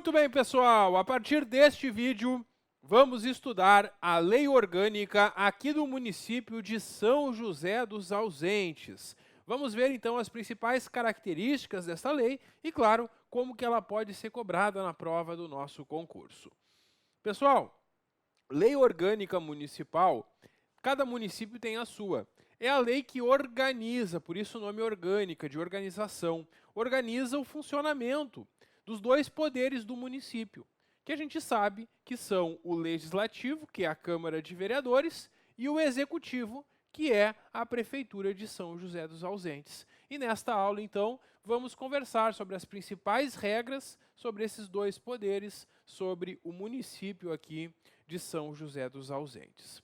Muito bem, pessoal, a partir deste vídeo, vamos estudar a lei orgânica aqui do município de São José dos Ausentes. Vamos ver, então, as principais características dessa lei e, claro, como que ela pode ser cobrada na prova do nosso concurso. Pessoal, lei orgânica municipal, cada município tem a sua. É a lei que organiza, por isso o nome orgânica, de organização, organiza o funcionamento dos dois poderes do município, que a gente sabe que são o legislativo, que é a Câmara de Vereadores, e o executivo, que é a Prefeitura de São José dos Ausentes. E nesta aula, então, vamos conversar sobre as principais regras sobre esses dois poderes, sobre o município aqui de São José dos Ausentes.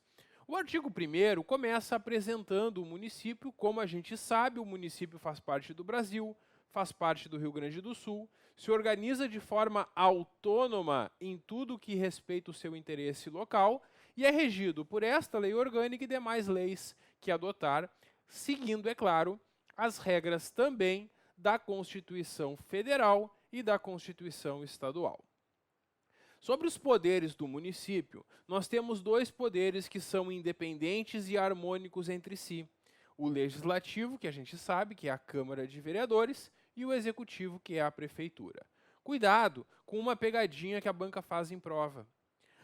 O artigo 1º começa apresentando o município. Como a gente sabe, o município faz parte do Brasil, faz parte do Rio Grande do Sul, se organiza de forma autônoma em tudo que respeita o seu interesse local e é regido por esta lei orgânica e demais leis que adotar, seguindo, é claro, as regras também da Constituição Federal e da Constituição Estadual. Sobre os poderes do município, nós temos dois poderes que são independentes e harmônicos entre si. O legislativo, que a gente sabe que é a Câmara de Vereadores, e o executivo, que é a Prefeitura. Cuidado com uma pegadinha que a banca faz em prova.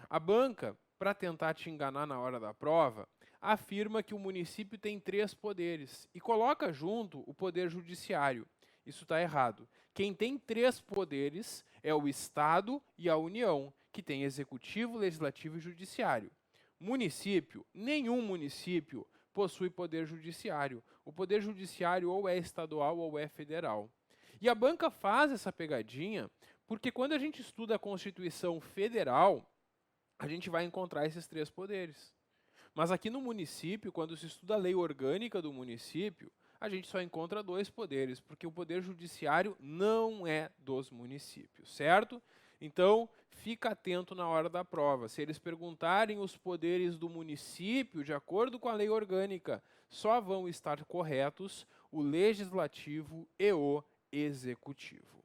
A banca, para tentar te enganar na hora da prova, afirma que o município tem 3 poderes e coloca junto o poder judiciário. Isso está errado. Quem tem 3 poderes é o Estado e a União, que tem executivo, legislativo e judiciário. Município, nenhum município possui poder judiciário. O poder judiciário ou é estadual ou é federal. E a banca faz essa pegadinha porque quando a gente estuda a Constituição Federal, a gente vai encontrar esses 3 poderes. Mas aqui no município, quando se estuda a lei orgânica do município, a gente só encontra 2 poderes, porque o poder judiciário não é dos municípios, certo? Então, fica atento na hora da prova. Se eles perguntarem os poderes do município, de acordo com a lei orgânica, só vão estar corretos o legislativo e o executivo.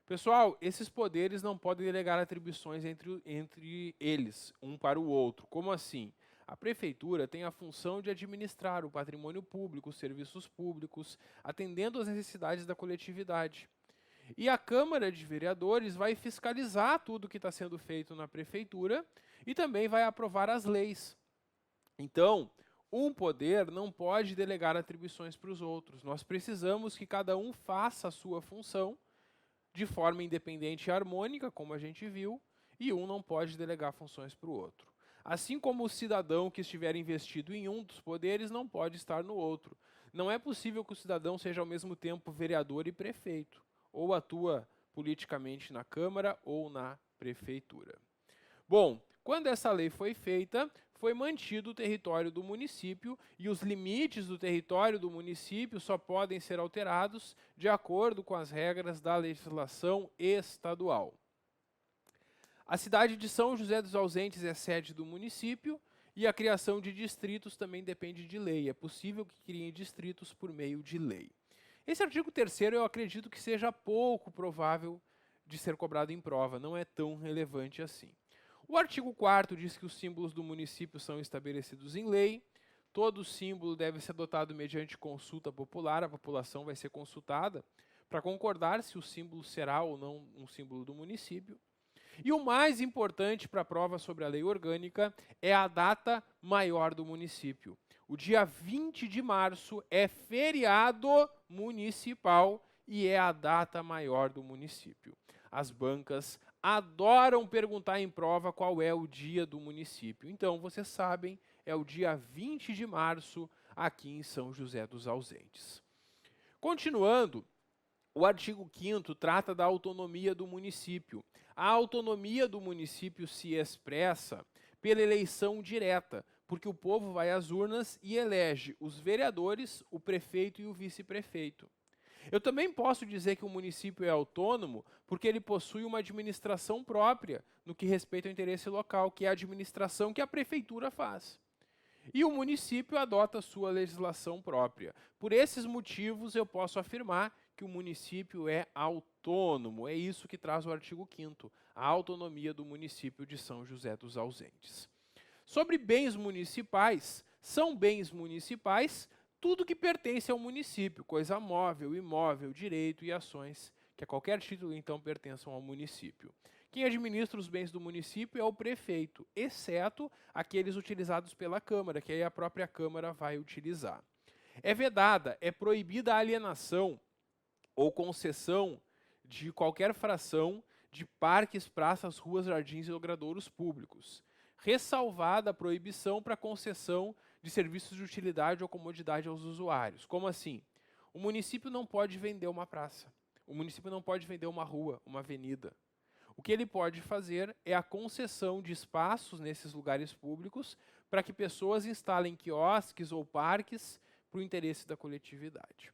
Pessoal, esses poderes não podem delegar atribuições entre eles, um para o outro. Como assim? A prefeitura tem a função de administrar o patrimônio público, os serviços públicos, atendendo às necessidades da coletividade. E a Câmara de Vereadores vai fiscalizar tudo que está sendo feito na prefeitura e também vai aprovar as leis. Então, um poder não pode delegar atribuições para os outros. Nós precisamos que cada um faça a sua função de forma independente e harmônica, como a gente viu, e um não pode delegar funções para o outro. Assim como o cidadão que estiver investido em um dos poderes não pode estar no outro. Não é possível que o cidadão seja ao mesmo tempo vereador e prefeito, ou atua politicamente na Câmara ou na Prefeitura. Bom, quando essa lei foi feita, foi mantido o território do município e os limites do território do município só podem ser alterados de acordo com as regras da legislação estadual. A cidade de São José dos Ausentes é sede do município e a criação de distritos também depende de lei. É possível que criem distritos por meio de lei. Esse artigo 3º eu acredito que seja pouco provável de ser cobrado em prova, não é tão relevante assim. O artigo 4º diz que os símbolos do município são estabelecidos em lei. Todo símbolo deve ser adotado mediante consulta popular, a população vai ser consultada para concordar se o símbolo será ou não um símbolo do município. E o mais importante para a prova sobre a lei orgânica é a data maior do município. O dia 20 de março é feriado municipal e é a data maior do município. As bancas adoram perguntar em prova qual é o dia do município. Então, vocês sabem, é o dia 20 de março aqui em São José dos Ausentes. Continuando, o artigo 5º trata da autonomia do município. A autonomia do município se expressa pela eleição direta, porque o povo vai às urnas e elege os vereadores, o prefeito e o vice-prefeito. Eu também posso dizer que o município é autônomo porque ele possui uma administração própria no que respeita ao interesse local, que é a administração que a prefeitura faz. E o município adota sua legislação própria. Por esses motivos, eu posso afirmar que o município é autônomo. autônomo. É isso que traz o artigo 5º, a autonomia do município de São José dos Ausentes. Sobre bens municipais, são bens municipais tudo que pertence ao município, coisa móvel, imóvel, direito e ações, que a qualquer título então pertençam ao município. Quem administra os bens do município é o prefeito, exceto aqueles utilizados pela Câmara, que aí a própria Câmara vai utilizar. É vedada, é proibida a alienação ou concessão de qualquer fração de parques, praças, ruas, jardins e logradouros públicos. Ressalvada a proibição para concessão de serviços de utilidade ou comodidade aos usuários. Como assim? O município não pode vender uma praça, o município não pode vender uma rua, uma avenida. O que ele pode fazer é a concessão de espaços nesses lugares públicos para que pessoas instalem quiosques ou parques para o interesse da coletividade.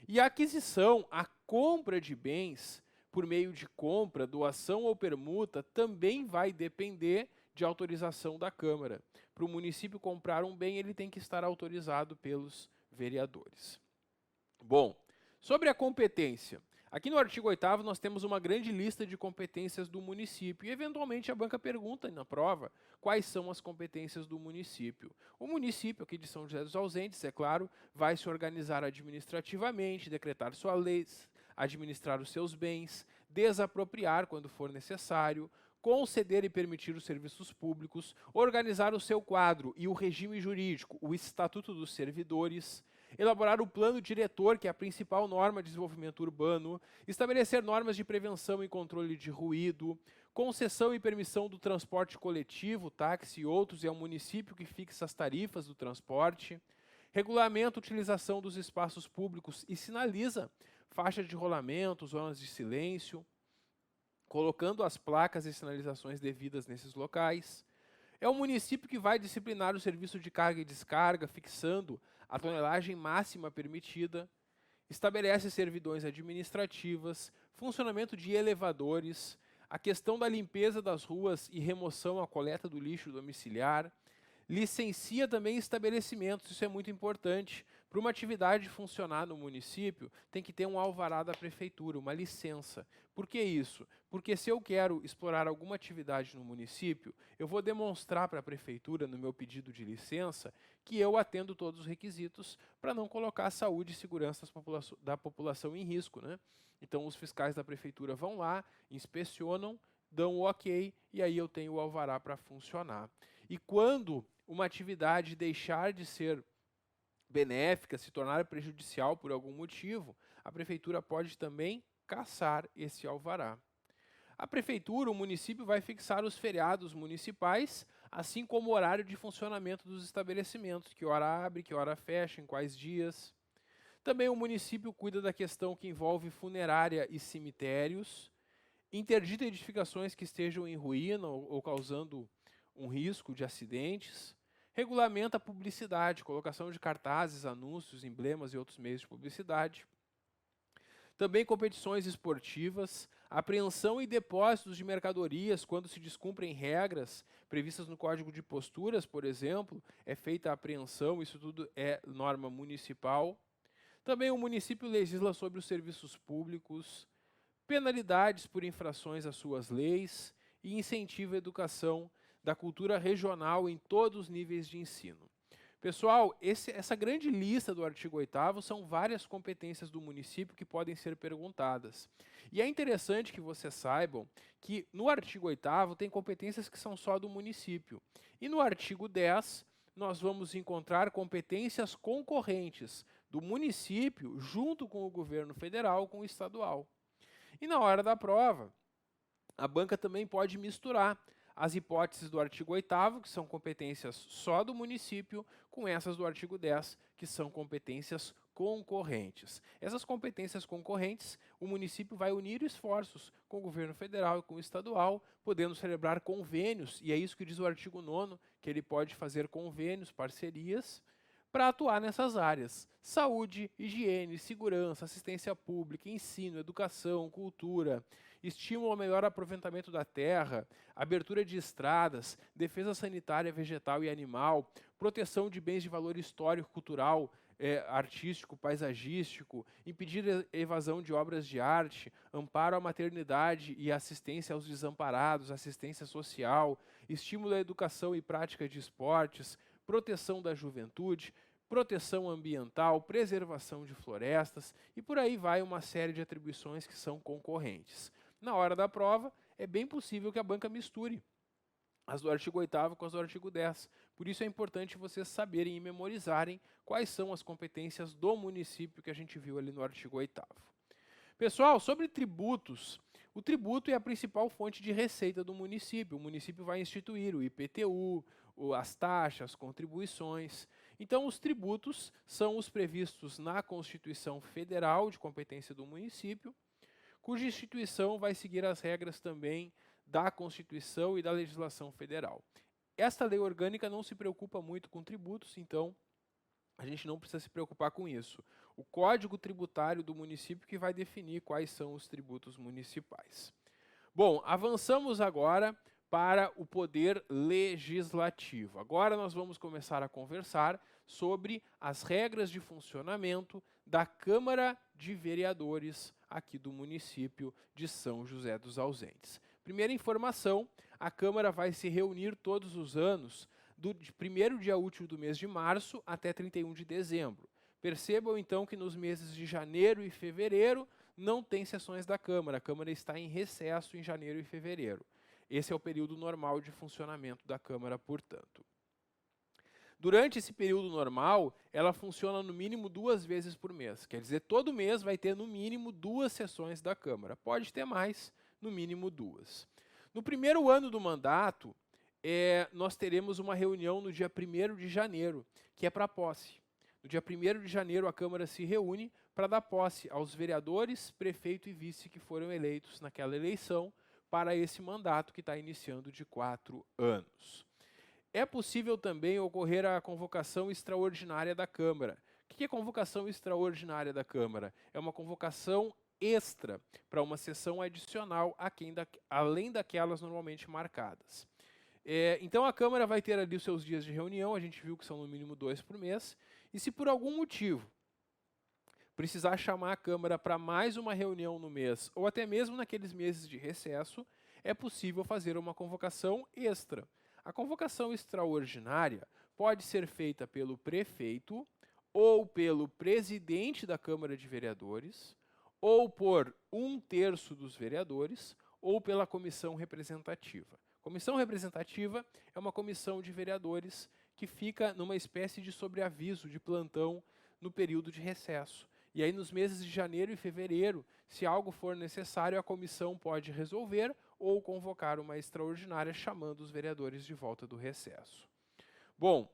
E a aquisição, a compra de bens por meio de compra, doação ou permuta também vai depender de autorização da Câmara. Para o município comprar um bem, ele tem que estar autorizado pelos vereadores. Bom, sobre a competência. Aqui no artigo 8º nós temos uma grande lista de competências do município e eventualmente a banca pergunta na prova quais são as competências do município. O município aqui de São José dos Ausentes, é claro, vai se organizar administrativamente, decretar suas leis, administrar os seus bens, desapropriar quando for necessário, conceder e permitir os serviços públicos, organizar o seu quadro e o regime jurídico, o Estatuto dos Servidores, elaborar o plano diretor, que é a principal norma de desenvolvimento urbano, estabelecer normas de prevenção e controle de ruído, concessão e permissão do transporte coletivo, táxi e outros, é o município que fixa as tarifas do transporte, regulamenta a utilização dos espaços públicos e sinaliza faixas de rolamento, zonas de silêncio, colocando as placas e sinalizações devidas nesses locais. É o município que vai disciplinar o serviço de carga e descarga, fixando a tonelagem máxima permitida, estabelece servidões administrativas, funcionamento de elevadores, a questão da limpeza das ruas e remoção à coleta do lixo domiciliar, licencia também estabelecimentos, isso é muito importante. Para uma atividade funcionar no município, tem que ter um alvará da prefeitura, uma licença. Por que isso? Porque se eu quero explorar alguma atividade no município, eu vou demonstrar para a prefeitura, no meu pedido de licença, que eu atendo todos os requisitos para não colocar a saúde e segurança da população em risco, né? Então, os fiscais da prefeitura vão lá, inspecionam, dão o ok, e aí eu tenho o alvará para funcionar. E quando uma atividade deixar de ser benéfica, se tornar prejudicial por algum motivo, a prefeitura pode também cassar esse alvará. A prefeitura, o município, vai fixar os feriados municipais, assim como o horário de funcionamento dos estabelecimentos, que hora abre, que hora fecha, em quais dias. Também o município cuida da questão que envolve funerária e cemitérios, interdita edificações que estejam em ruína ou causando um risco de acidentes, regulamenta a publicidade, colocação de cartazes, anúncios, emblemas e outros meios de publicidade. Também competições esportivas, apreensão e depósitos de mercadorias quando se descumprem regras previstas no Código de Posturas, por exemplo, é feita a apreensão, isso tudo é norma municipal. Também o município legisla sobre os serviços públicos, penalidades por infrações às suas leis e incentiva a educação da cultura regional em todos os níveis de ensino. Pessoal, essa grande lista do artigo 8º são várias competências do município que podem ser perguntadas. E é interessante que vocês saibam que no artigo 8º tem competências que são só do município. E no artigo 10, nós vamos encontrar competências concorrentes do município junto com o governo federal, com o estadual. E na hora da prova, a banca também pode misturar as hipóteses do artigo 8º, que são competências só do município, com essas do artigo 10, que são competências concorrentes. Essas competências concorrentes, o município vai unir esforços com o governo federal e com o estadual, podendo celebrar convênios, e é isso que diz o artigo 9º, que ele pode fazer convênios, parcerias, para atuar nessas áreas: saúde, higiene, segurança, assistência pública, ensino, educação, cultura, estímulo ao melhor aproveitamento da terra, abertura de estradas, defesa sanitária vegetal e animal, proteção de bens de valor histórico, cultural, artístico, paisagístico, impedir a evasão de obras de arte, amparo à maternidade e assistência aos desamparados, assistência social, estímulo à educação e prática de esportes, proteção da juventude, proteção ambiental, preservação de florestas e por aí vai uma série de atribuições que são concorrentes. Na hora da prova, é bem possível que a banca misture as do artigo 8º com as do artigo 10. Por isso é importante vocês saberem e memorizarem quais são as competências do município que a gente viu ali no artigo 8º. Pessoal, sobre tributos, o tributo é a principal fonte de receita do município. O município vai instituir o IPTU, as taxas, as contribuições. Então, os tributos são os previstos na Constituição Federal de competência do município, cuja instituição vai seguir as regras também da Constituição e da legislação federal. Esta lei orgânica não se preocupa muito com tributos, então a gente não precisa se preocupar com isso. O Código Tributário do município que vai definir quais são os tributos municipais. Bom, avançamos agora para o poder legislativo. Agora nós vamos começar a conversar sobre as regras de funcionamento da Câmara de Vereadores aqui do município de São José dos Ausentes. Primeira informação, a Câmara vai se reunir todos os anos, de primeiro dia útil do mês de março até 31 de dezembro. Percebam então que nos meses de janeiro e fevereiro não tem sessões da Câmara. A Câmara está em recesso em janeiro e fevereiro. Esse é o período normal de funcionamento da Câmara, portanto. Durante esse período normal, ela funciona no mínimo 2 vezes por mês. Quer dizer, todo mês vai ter no mínimo 2 sessões da Câmara. Pode ter mais, no mínimo 2. No primeiro ano do mandato, nós teremos uma reunião no dia 1º de janeiro, que é para posse. No dia 1º de janeiro, a Câmara se reúne para dar posse aos vereadores, prefeito e vice que foram eleitos naquela eleição para esse mandato que está iniciando de 4 anos. É possível também ocorrer a convocação extraordinária da Câmara. O que é convocação extraordinária da Câmara? É uma convocação extra para uma sessão adicional além daquelas normalmente marcadas. Então a Câmara vai ter ali os seus dias de reunião, a gente viu que são no mínimo 2 por mês, e se por algum motivo precisar chamar a Câmara para mais uma reunião no mês, ou até mesmo naqueles meses de recesso, é possível fazer uma convocação extra. A convocação extraordinária pode ser feita pelo prefeito, ou pelo presidente da Câmara de Vereadores, ou por 1/3 dos vereadores, ou pela comissão representativa. Comissão representativa é uma comissão de vereadores que fica numa espécie de sobreaviso, de plantão, no período de recesso. E aí, nos meses de janeiro e fevereiro, se algo for necessário, a comissão pode resolver ou convocar uma extraordinária chamando os vereadores de volta do recesso. Bom,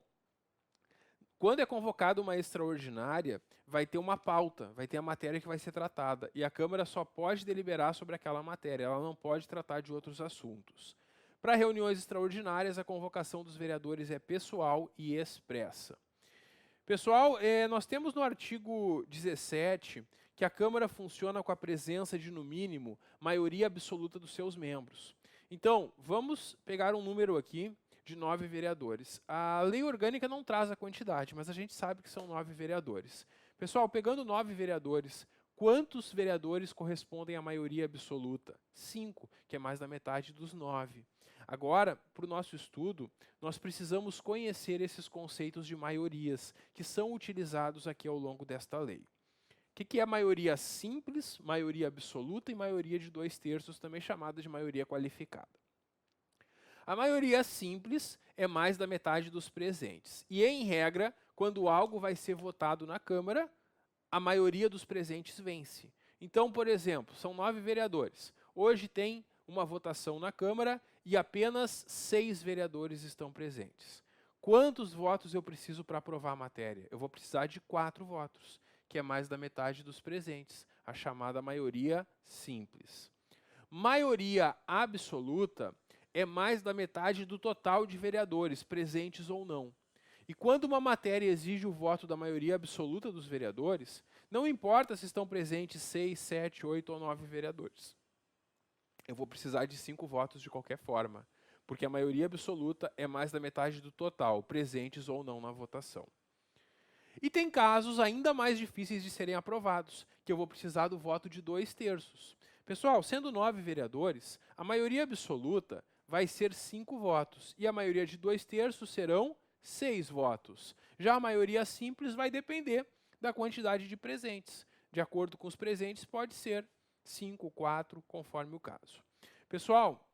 quando é convocada uma extraordinária, vai ter uma pauta, vai ter a matéria que vai ser tratada, e a Câmara só pode deliberar sobre aquela matéria, ela não pode tratar de outros assuntos. Para reuniões extraordinárias, a convocação dos vereadores é pessoal e expressa. Pessoal, nós temos no artigo 17 que a Câmara funciona com a presença de, no mínimo, maioria absoluta dos seus membros. Então, vamos pegar um número aqui de 9 vereadores. A lei orgânica não traz a quantidade, mas a gente sabe que são 9 vereadores. Pessoal, pegando 9 vereadores, quantos vereadores correspondem à maioria absoluta? 5, que é mais da metade dos 9. Agora, para o nosso estudo, nós precisamos conhecer esses conceitos de maiorias que são utilizados aqui ao longo desta lei. O que é maioria simples, maioria absoluta e maioria de 2/3, também chamada de maioria qualificada? A maioria simples é mais da metade dos presentes. E, em regra, quando algo vai ser votado na Câmara, a maioria dos presentes vence. Então, por exemplo, são 9 vereadores. Hoje tem uma votação na Câmara e apenas 6 vereadores estão presentes. Quantos votos eu preciso para aprovar a matéria? Eu vou precisar de 4 votos, que é mais da metade dos presentes, a chamada maioria simples. Maioria absoluta é mais da metade do total de vereadores, presentes ou não. E quando uma matéria exige o voto da maioria absoluta dos vereadores, não importa se estão presentes 6, 7, 8 ou 9 vereadores. Eu vou precisar de 5 votos de qualquer forma, porque a maioria absoluta é mais da metade do total, presentes ou não na votação. E tem casos ainda mais difíceis de serem aprovados, que eu vou precisar do voto de 2/3. Pessoal, sendo 9 vereadores, a maioria absoluta vai ser 5 votos, e a maioria de 2/3 serão 6 votos. Já a maioria simples vai depender da quantidade de presentes. De acordo com os presentes, pode ser 5, 4, conforme o caso. Pessoal,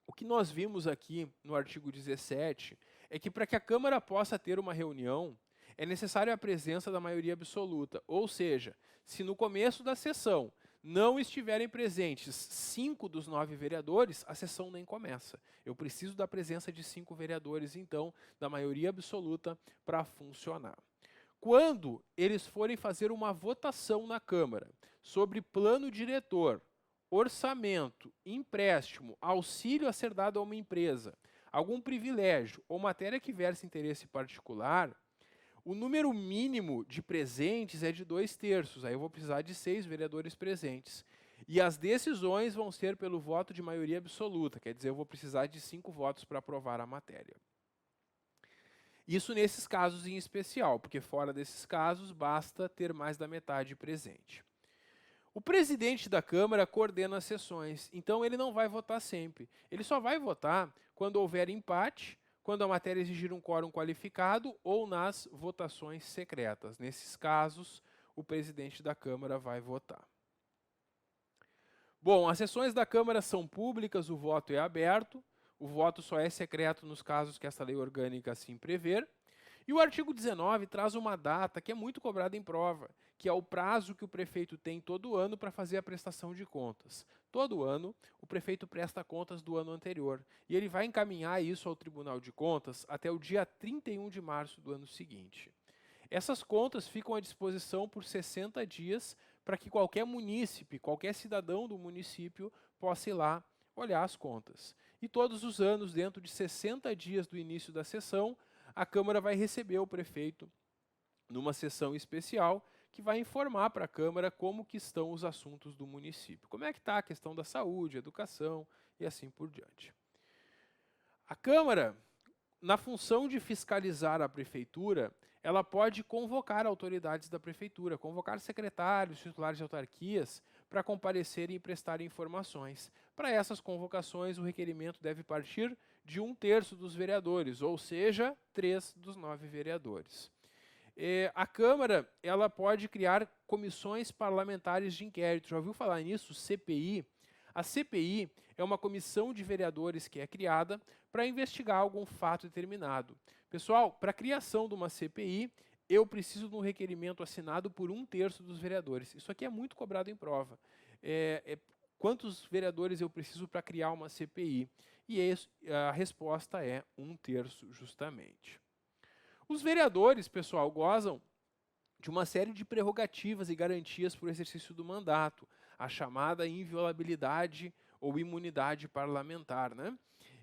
o que nós vimos aqui no artigo 17 é que para que a Câmara possa ter uma reunião, é necessária a presença da maioria absoluta, ou seja, se no começo da sessão não estiverem presentes 5 dos 9 vereadores, a sessão nem começa. Eu preciso da presença de 5 vereadores, então, da maioria absoluta para funcionar. Quando eles forem fazer uma votação na Câmara sobre plano diretor, orçamento, empréstimo, auxílio a ser dado a uma empresa, algum privilégio ou matéria que verse interesse particular, o número mínimo de presentes é de 2/3, aí eu vou precisar de 6 vereadores presentes. E as decisões vão ser pelo voto de maioria absoluta, quer dizer, eu vou precisar de 5 votos para aprovar a matéria. Isso nesses casos em especial, porque fora desses casos basta ter mais da metade presente. O presidente da Câmara coordena as sessões, então ele não vai votar sempre. Ele só vai votar quando houver empate, quando a matéria exigir um quórum qualificado ou nas votações secretas. Nesses casos, o presidente da Câmara vai votar. Bom, as sessões da Câmara são públicas, o voto é aberto, o voto só é secreto nos casos que essa lei orgânica assim prever. E o artigo 19 traz uma data que é muito cobrada em prova, que é o prazo que o prefeito tem todo ano para fazer a prestação de contas. Todo ano, o prefeito presta contas do ano anterior, e ele vai encaminhar isso ao Tribunal de Contas até o dia 31 de março do ano seguinte. Essas contas ficam à disposição por 60 dias para que qualquer munícipe, qualquer cidadão do município possa ir lá olhar as contas. E todos os anos, dentro de 60 dias do início da sessão, a Câmara vai receber o prefeito numa sessão especial que vai informar para a Câmara como que estão os assuntos do município. Como é que está a questão da saúde, educação e assim por diante. A Câmara, na função de fiscalizar a prefeitura, ela pode convocar autoridades da prefeitura, convocar secretários, titulares de autarquias, para comparecerem e prestarem informações. Para essas convocações, o requerimento deve partir de 1/3 dos vereadores, ou seja, 3 dos 9 vereadores. A Câmara ela pode criar comissões parlamentares de inquérito. Já ouviu falar nisso? CPI? A CPI é uma comissão de vereadores que é criada para investigar algum fato determinado. Pessoal, para a criação de uma CPI, eu preciso de um requerimento assinado por 1/3 dos vereadores. Isso aqui é muito cobrado em prova. Quantos vereadores eu preciso para criar uma CPI? E a resposta é 1/3 justamente. Os vereadores, pessoal, gozam de uma série de prerrogativas e garantias para o exercício do mandato, a chamada inviolabilidade ou imunidade parlamentar, né?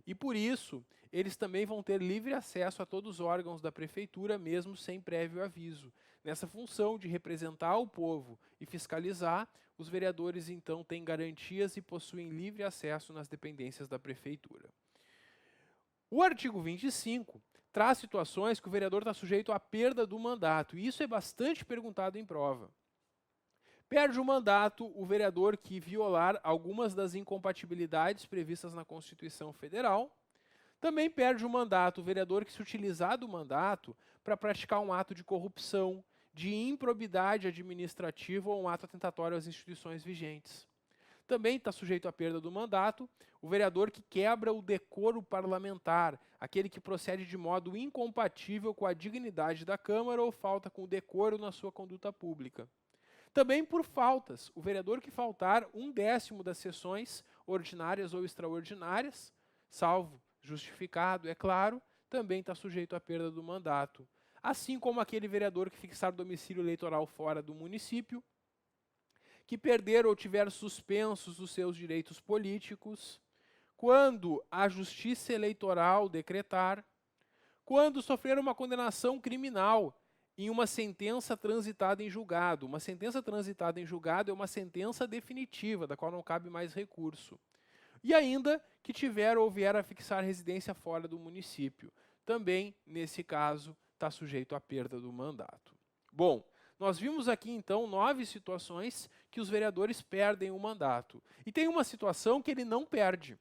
E por isso, eles também vão ter livre acesso a todos os órgãos da prefeitura, mesmo sem prévio aviso. Nessa função de representar o povo e fiscalizar, os vereadores então têm garantias e possuem livre acesso nas dependências da prefeitura. O artigo 25 traz situações que o vereador está sujeito à perda do mandato, e isso é bastante perguntado em prova. Perde o mandato o vereador que violar algumas das incompatibilidades previstas na Constituição Federal. Também perde o mandato o vereador que se utilizar do mandato para praticar um ato de corrupção, de improbidade administrativa ou um ato atentatório às instituições vigentes. Também está sujeito à perda do mandato o vereador que quebra o decoro parlamentar, aquele que procede de modo incompatível com a dignidade da Câmara ou falta com o decoro na sua conduta pública. Também por faltas, o vereador que faltar 1/10 das sessões ordinárias ou extraordinárias, salvo justificado, é claro, também está sujeito à perda do mandato. Assim como aquele vereador que fixar domicílio eleitoral fora do município, que perder ou tiver suspensos os seus direitos políticos, quando a justiça eleitoral decretar, quando sofrer uma condenação criminal em uma sentença transitada em julgado. Uma sentença transitada em julgado é uma sentença definitiva, da qual não cabe mais recurso. E ainda que tiver ou vier a fixar residência fora do município. Também, nesse caso, está sujeito à perda do mandato. Bom, nós vimos aqui, então, 9 situações que os vereadores perdem o mandato. E tem uma situação que ele não perde.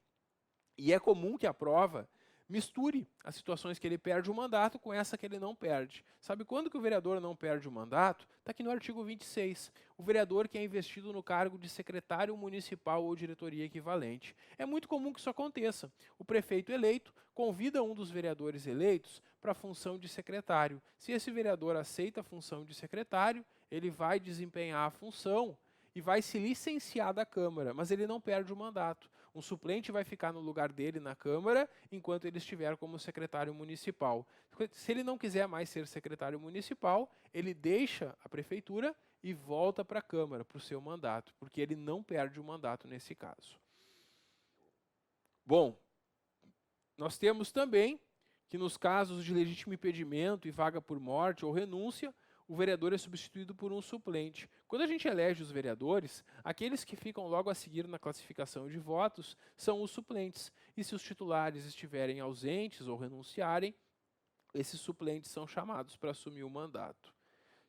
E é comum que a prova misture as situações que ele perde o mandato com essa que ele não perde. Sabe quando que o vereador não perde o mandato? Está aqui no artigo 26. O vereador que é investido no cargo de secretário municipal ou diretoria equivalente. É muito comum que isso aconteça. O prefeito eleito convida um dos vereadores eleitos para a função de secretário. Se esse vereador aceita a função de secretário, ele vai desempenhar a função e vai se licenciar da Câmara, mas ele não perde o mandato. Um suplente vai ficar no lugar dele na Câmara enquanto ele estiver como secretário municipal. Se ele não quiser mais ser secretário municipal, ele deixa a prefeitura e volta para a Câmara, para o seu mandato, porque ele não perde o mandato nesse caso. Bom, nós temos também que nos casos de legítimo impedimento e vaga por morte ou renúncia, o vereador é substituído por um suplente. Quando a gente elege os vereadores, aqueles que ficam logo a seguir na classificação de votos são os suplentes. E se os titulares estiverem ausentes ou renunciarem, esses suplentes são chamados para assumir o mandato.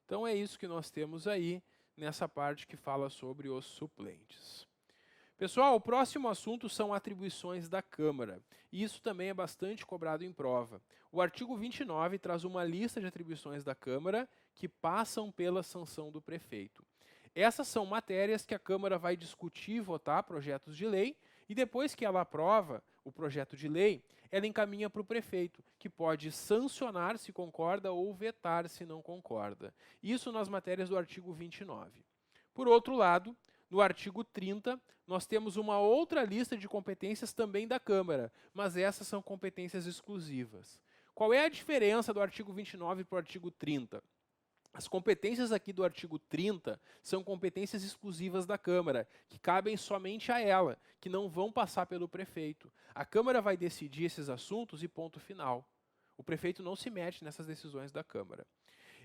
Então é isso que nós temos aí nessa parte que fala sobre os suplentes. Pessoal, o próximo assunto são atribuições da Câmara, e isso também é bastante cobrado em prova. O artigo 29 traz uma lista de atribuições da Câmara que passam pela sanção do prefeito. Essas são matérias que a Câmara vai discutir e votar projetos de lei, e depois que ela aprova o projeto de lei, ela encaminha para o prefeito, que pode sancionar se concorda ou vetar se não concorda. Isso nas matérias do artigo 29. Por outro lado, no artigo 30, nós temos uma outra lista de competências também da Câmara, mas essas são competências exclusivas. Qual é a diferença do artigo 29 para o artigo 30? As competências aqui do artigo 30 são competências exclusivas da Câmara, que cabem somente a ela, que não vão passar pelo prefeito. A Câmara vai decidir esses assuntos e ponto final. O prefeito não se mete nessas decisões da Câmara.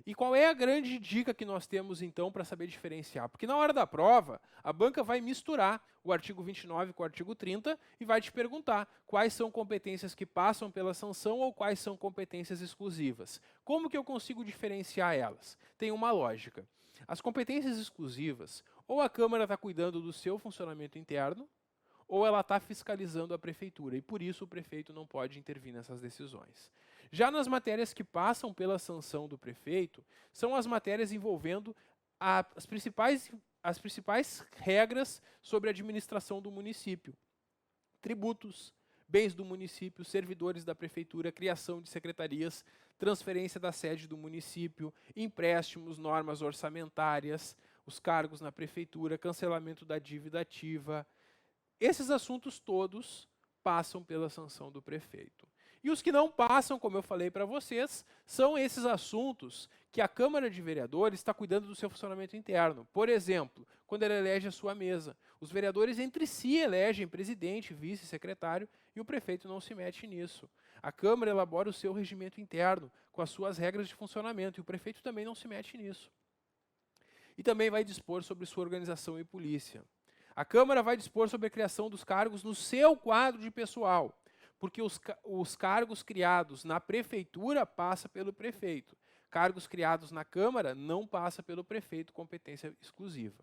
E qual é a grande dica que nós temos, então, para saber diferenciar? Porque na hora da prova, a banca vai misturar o artigo 29 com o artigo 30 e vai te perguntar quais são competências que passam pela sanção ou quais são competências exclusivas. Como que eu consigo diferenciar elas? Tem uma lógica. As competências exclusivas, ou a Câmara está cuidando do seu funcionamento interno, ou ela está fiscalizando a prefeitura, e por isso o prefeito não pode intervir nessas decisões. Já nas matérias que passam pela sanção do prefeito, são as matérias envolvendo as principais regras sobre a administração do município. Tributos, bens do município, servidores da prefeitura, criação de secretarias, transferência da sede do município, empréstimos, normas orçamentárias, os cargos na prefeitura, cancelamento da dívida ativa. Esses assuntos todos passam pela sanção do prefeito. E os que não passam, como eu falei para vocês, são esses assuntos que a Câmara de Vereadores está cuidando do seu funcionamento interno. Por exemplo, quando ela elege a sua mesa, os vereadores entre si elegem presidente, vice, secretário, e o prefeito não se mete nisso. A Câmara elabora o seu regimento interno, com as suas regras de funcionamento, e o prefeito também não se mete nisso. E também vai dispor sobre sua organização e polícia. A Câmara vai dispor sobre a criação dos cargos no seu quadro de pessoal, porque os cargos criados na prefeitura passam pelo prefeito. Cargos criados na Câmara não passam pelo prefeito, competência exclusiva.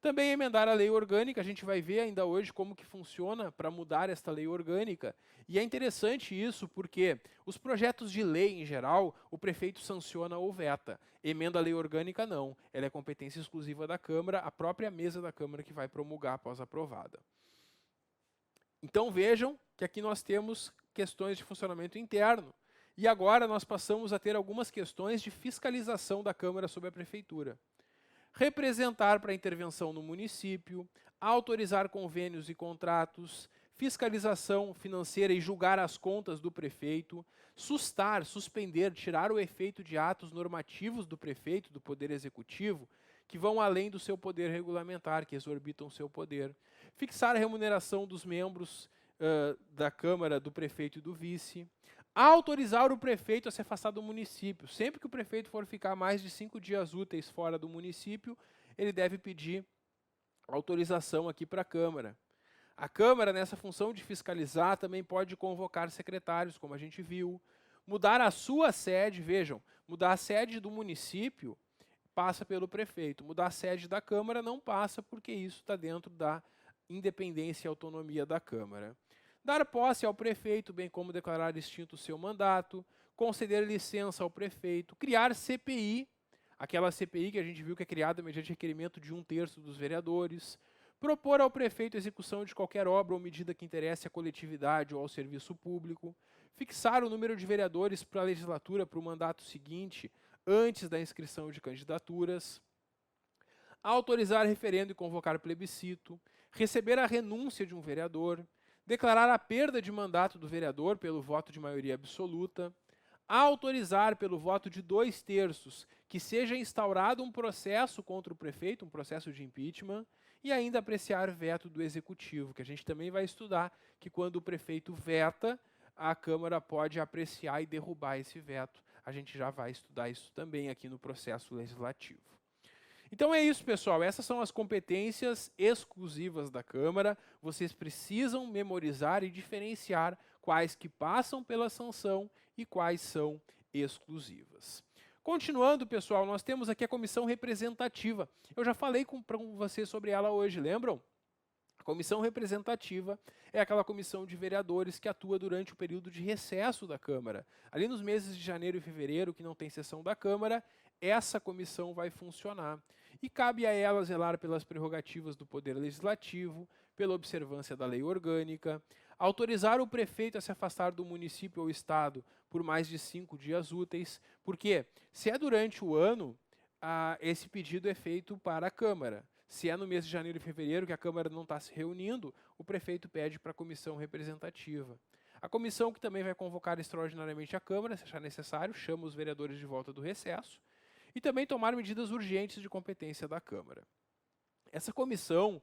Também emendar a lei orgânica, a gente vai ver ainda hoje como que funciona para mudar esta lei orgânica. E é interessante isso porque os projetos de lei, em geral, o prefeito sanciona ou veta. Emenda a lei orgânica, não. Ela é competência exclusiva da Câmara, a própria mesa da Câmara que vai promulgar após aprovada. Então vejam que aqui nós temos questões de funcionamento interno. E agora nós passamos a ter algumas questões de fiscalização da Câmara sobre a prefeitura. Representar para intervenção no município, autorizar convênios e contratos, fiscalização financeira e julgar as contas do prefeito, sustar, suspender, tirar o efeito de atos normativos do prefeito, do Poder Executivo, que vão além do seu poder regulamentar, que exorbitam o seu poder, fixar a remuneração dos membros da Câmara, do prefeito e do vice, autorizar o prefeito a se afastar do município. Sempre que o prefeito for ficar mais de 5 dias úteis fora do município, ele deve pedir autorização aqui para a Câmara. A Câmara, nessa função de fiscalizar, também pode convocar secretários, como a gente viu. Mudar a sua sede, vejam, mudar a sede do município passa pelo prefeito. Mudar a sede da Câmara não passa, porque isso está dentro da independência e autonomia da Câmara. Dar posse ao prefeito, bem como declarar extinto o seu mandato, conceder licença ao prefeito, criar CPI, aquela CPI que a gente viu que é criada mediante requerimento de 1/3 dos vereadores, propor ao prefeito a execução de qualquer obra ou medida que interesse à coletividade ou ao serviço público, fixar o número de vereadores para a legislatura para o mandato seguinte, antes da inscrição de candidaturas, autorizar referendo e convocar plebiscito, receber a renúncia de um vereador, declarar a perda de mandato do vereador pelo voto de maioria absoluta, autorizar pelo voto de 2/3 que seja instaurado um processo contra o prefeito, um processo de impeachment, e ainda apreciar veto do executivo, que a gente também vai estudar que quando o prefeito veta, a Câmara pode apreciar e derrubar esse veto. A gente já vai estudar isso também aqui no processo legislativo. Então é isso, pessoal. Essas são as competências exclusivas da Câmara. Vocês precisam memorizar e diferenciar quais que passam pela sanção e quais são exclusivas. Continuando, pessoal, nós temos aqui a comissão representativa. Eu já falei com vocês sobre ela hoje, lembram? A comissão representativa é aquela comissão de vereadores que atua durante o período de recesso da Câmara. Ali nos meses de janeiro e fevereiro, que não tem sessão da Câmara, essa comissão vai funcionar. E cabe a ela zelar pelas prerrogativas do Poder Legislativo, pela observância da lei orgânica, autorizar o prefeito a se afastar do município ou estado por mais de 5 dias úteis, porque se é durante o ano, esse pedido é feito para a Câmara. Se é no mês de janeiro e fevereiro que a Câmara não está se reunindo, o prefeito pede para a comissão representativa. A comissão, que também vai convocar extraordinariamente a Câmara, se achar necessário, chama os vereadores de volta do recesso, e também tomar medidas urgentes de competência da Câmara. Essa comissão,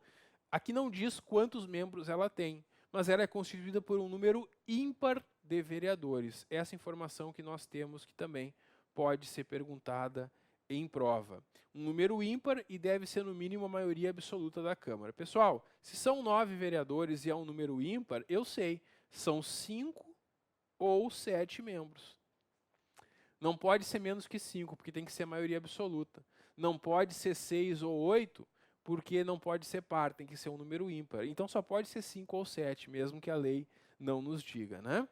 aqui não diz quantos membros ela tem, mas ela é constituída por um número ímpar de vereadores. Essa informação que nós temos que também pode ser perguntada em prova. Um número ímpar e deve ser no mínimo a maioria absoluta da Câmara. Pessoal, se são 9 vereadores e é um número ímpar, eu sei, são 5 ou 7 membros. Não pode ser menos que 5, porque tem que ser maioria absoluta. Não pode ser 6 ou 8, porque não pode ser par, tem que ser um número ímpar. Então só pode ser 5 ou 7, mesmo que a lei não nos diga, né?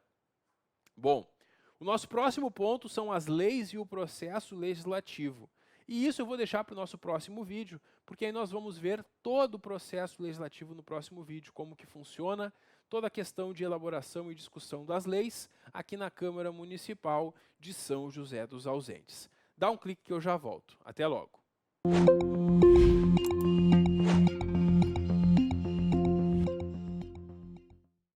Bom, o nosso próximo ponto são as leis e o processo legislativo. E isso eu vou deixar para o nosso próximo vídeo, porque aí nós vamos ver todo o processo legislativo no próximo vídeo, como que funciona, toda a questão de elaboração e discussão das leis aqui na Câmara Municipal de São José dos Ausentes. Dá um clique que eu já volto. Até logo.